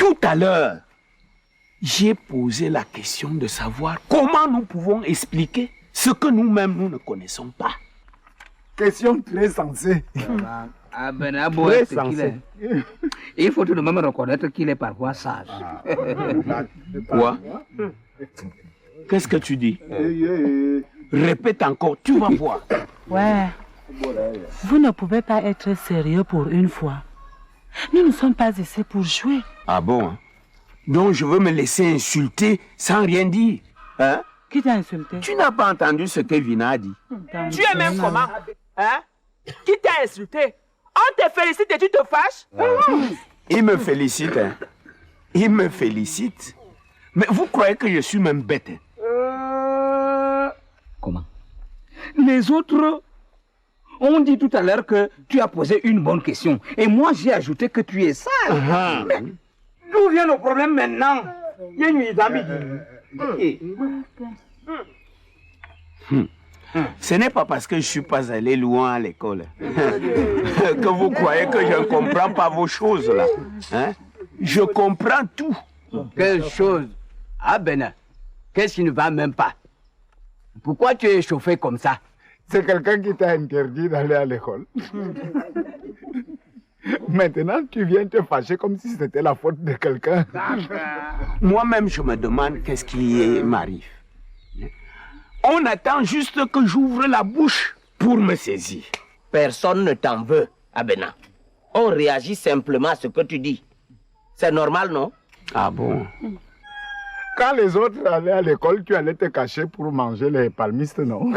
Tout à l'heure, j'ai posé la question de savoir comment nous pouvons expliquer ce que nous-mêmes nous ne connaissons pas. Question très sensée. Très sensée. Il faut tout de même reconnaître qu'il est parfois sage. Quoi? Qu'est-ce que tu dis? Répète encore, tu vas voir. Ouais. Vous ne pouvez pas être sérieux pour une fois. Nous ne sommes pas ici pour jouer. Ah bon? Donc je veux me laisser insulter sans rien dire. Hein? Qui t'a insulté? Tu n'as pas entendu ce que Vina a dit. Tu es même comment? Hein? Qui t'a insulté? On te félicite et tu te fâches? Il me félicite. Hein? Il me félicite. Mais vous croyez que je suis même bête? Hein? Comment? Les autres ont dit tout à l'heure que tu as posé une bonne question. Et moi, j'ai ajouté que tu es sage. Mais d'où vient le problème maintenant? Ce n'est pas parce que je ne suis pas allé loin à l'école que vous croyez que je ne comprends pas vos choses là. Hein? Je comprends tout. Quelle chose? Ah ben, qu'est-ce qui ne va même pas? Pourquoi tu es chauffé comme ça? C'est quelqu'un qui t'a interdit d'aller à l'école. Maintenant, tu viens te fâcher comme si c'était la faute de quelqu'un. Moi-même, je me demande qu'est-ce qui m'arrive. On attend juste que j'ouvre la bouche pour me saisir. Personne ne t'en veut, Abena. On réagit simplement à ce que tu dis. C'est normal, non? Ah bon? Quand les autres allaient à l'école, tu allais te cacher pour manger les palmistes, non?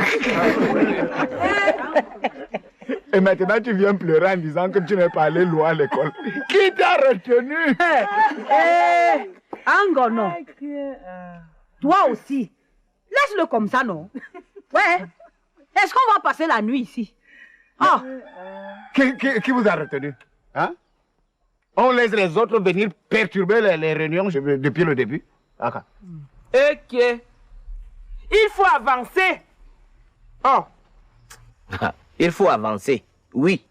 Et maintenant, tu viens pleurer en disant que tu n'es pas allé loin à l'école. Qui t'a retenu? Angono. Toi aussi. Laisse-le comme ça, non? Ouais. Est-ce qu'on va passer la nuit ici? Oh. Qui vous a retenu? Hein? On laisse les autres venir perturber les réunions depuis le début. Okay. Ok. Il faut avancer. Oh. Il faut avancer, oui.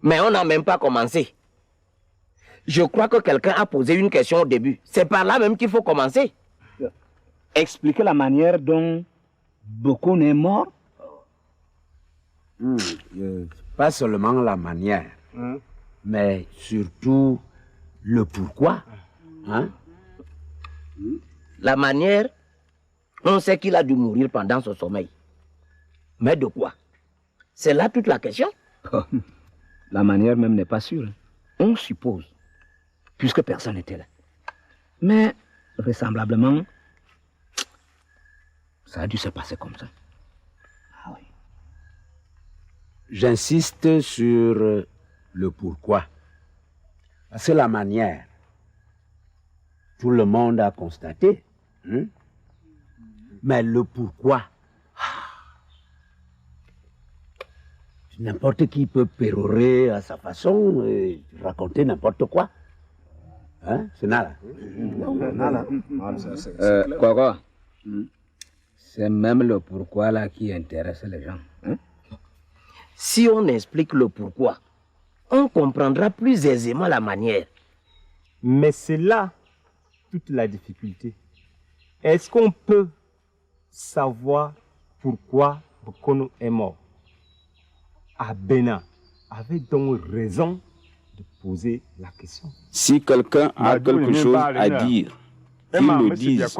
Mais on n'a même pas commencé. Je crois que quelqu'un a posé une question au début. C'est par là même qu'il faut commencer. Expliquer la manière dont Bokon est mort. Pas seulement la manière, mais surtout le pourquoi. Hein? La manière, on sait qu'il a dû mourir pendant son sommeil. Mais de quoi? C'est là toute la question. La manière même n'est pas sûre. On suppose, puisque personne n'était là. Mais, vraisemblablement, ça a dû se passer comme ça. Ah oui. J'insiste sur le pourquoi. C'est la manière. Tout le monde a constaté. Hein? Mais le pourquoi, n'importe qui peut pérorer à sa façon et raconter n'importe quoi. Hein? C'est nada. Quoi? C'est même le pourquoi là qui intéresse les gens. Hein? Si on explique le pourquoi, on comprendra plus aisément la manière. Mais c'est là toute la difficulté. Est-ce qu'on peut savoir pourquoi Bokono est mort? Abena avait donc raison de poser la question. Si quelqu'un a quelque chose à dire, qu'il le dise.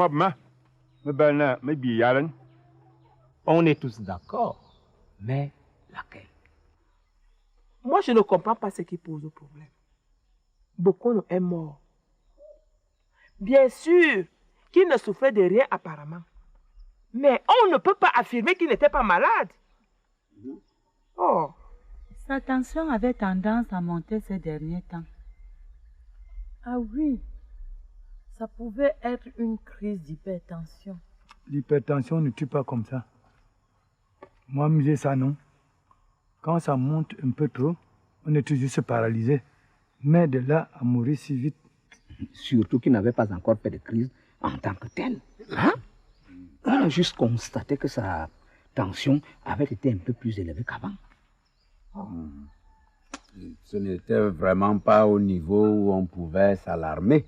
On est tous d'accord, mais laquelle? Moi, je ne comprends pas ce qui pose le problème. Bokono est mort. Bien sûr qu'il ne souffrait de rien apparemment. Mais on ne peut pas affirmer qu'il n'était pas malade. Oh. Sa tension avait tendance à monter ces derniers temps. Ah oui, ça pouvait être une crise d'hypertension. L'hypertension ne tue pas comme ça. Moi, j'ai ça, non. Quand ça monte un peu trop, on est toujours se paralysé. Mais de là à mourir si vite. Surtout qu'il n'avait pas encore fait de crise en tant que tel. Hein? On a juste constaté que sa tension avait été un peu plus élevée qu'avant. Ce n'était vraiment pas au niveau où on pouvait s'alarmer.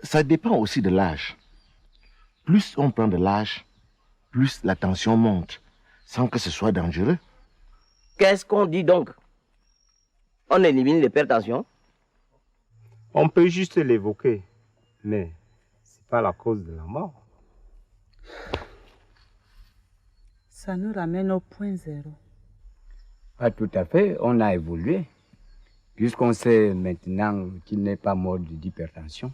Ça dépend aussi de l'âge. Plus on prend de l'âge, plus la tension monte, sans que ce soit dangereux. Qu'est-ce qu'on dit donc? On élimine l'hypertension? On peut juste l'évoquer, mais c'est pas la cause de la mort. Ça nous ramène au point zéro. Pas tout à fait, on a évolué. Puisqu'on sait maintenant qu'il n'est pas mort d'hypertension.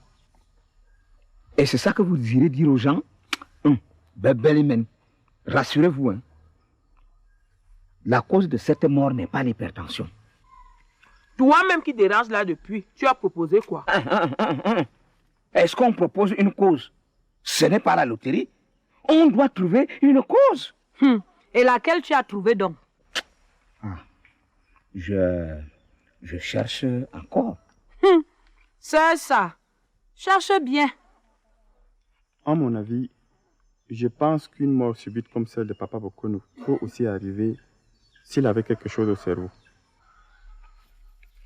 Et c'est ça que vous irez dire aux gens? Bébélimen, rassurez-vous, hein. La cause de cette mort n'est pas l'hypertension. Toi-même qui dérange là depuis, tu as proposé quoi? Est-ce qu'on propose une cause? Ce n'est pas la loterie. On doit trouver une cause. Et laquelle tu as trouvé donc? Je cherche encore. C'est ça. Cherche bien. À mon avis, je pense qu'une mort subite comme celle de Papa Bokono peut aussi arriver s'il avait quelque chose au cerveau.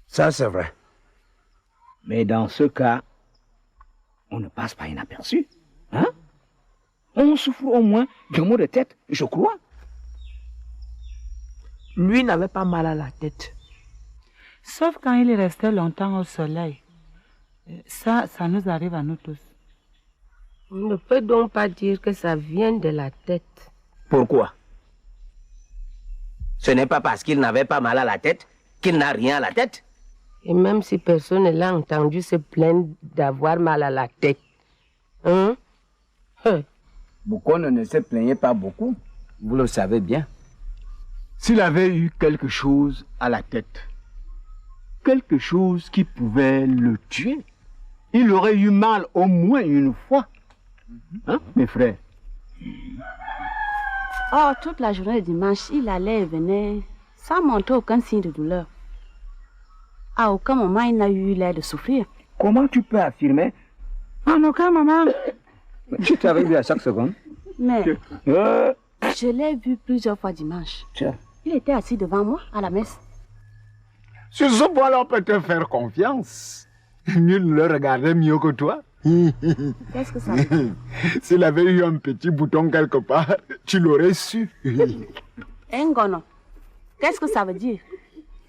Ça, c'est vrai. Mais dans ce cas, on ne passe pas inaperçu. Hein? On souffre au moins d'un mot de tête, je crois. Lui n'avait pas mal à la tête. Sauf quand il est resté longtemps au soleil. Ça nous arrive à nous tous. On ne peut donc pas dire que ça vient de la tête. Pourquoi? Ce n'est pas parce qu'il n'avait pas mal à la tête qu'il n'a rien à la tête. Et même si personne ne l'a entendu se plaindre d'avoir mal à la tête. Hein? Bokono ne se plaignait pas beaucoup, vous le savez bien. S'il avait eu quelque chose à la tête, quelque chose qui pouvait le tuer, il aurait eu mal au moins une fois. Hein, mes frères? Oh, toute la journée de dimanche, il allait et venait sans montrer aucun signe de douleur. À aucun moment, il n'a eu l'air de souffrir. Comment tu peux affirmer? En aucun moment. Tu t'avais vu à chaque seconde? Mais je l'ai vu plusieurs fois dimanche. Tiens. Il était assis devant moi à la messe. Sur ce point-là, on peut te faire confiance. Nul ne le regardait mieux que toi. Qu'est-ce que ça veut dire? S'il avait eu un petit bouton quelque part, tu l'aurais su. Ngono, qu'est-ce que ça veut dire?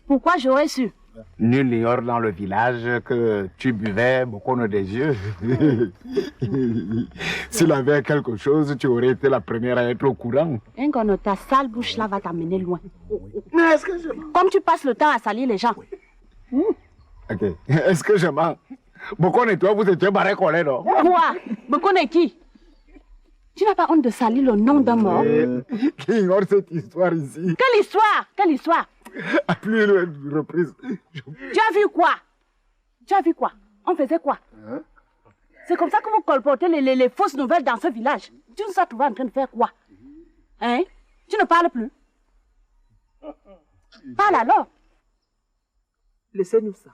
Pourquoi j'aurais su? Nul n'ignore dans le village que tu buvais Bokono des yeux. S'il avait quelque chose, tu aurais été la première à être au courant. Ngono, ta sale bouche là va t'amener loin. Mais est-ce que je... Comme tu passes le temps à salir les gens. Ok. Est-ce que je mens? Bokono et toi, vous étiez barrés collés, non? Quoi? Bokono est qui? Tu n'as pas honte de salir le nom d'un mort? Qui ignore cette histoire ici? Quelle histoire? Quelle histoire? À plus de reprises. Tu as vu quoi? Tu as vu quoi? On faisait quoi? C'est comme ça que vous colportez les fausses nouvelles dans ce village. Tu nous as trouvé en train de faire quoi? Hein? Tu ne parles plus? Parle alors. Laissez-nous ça.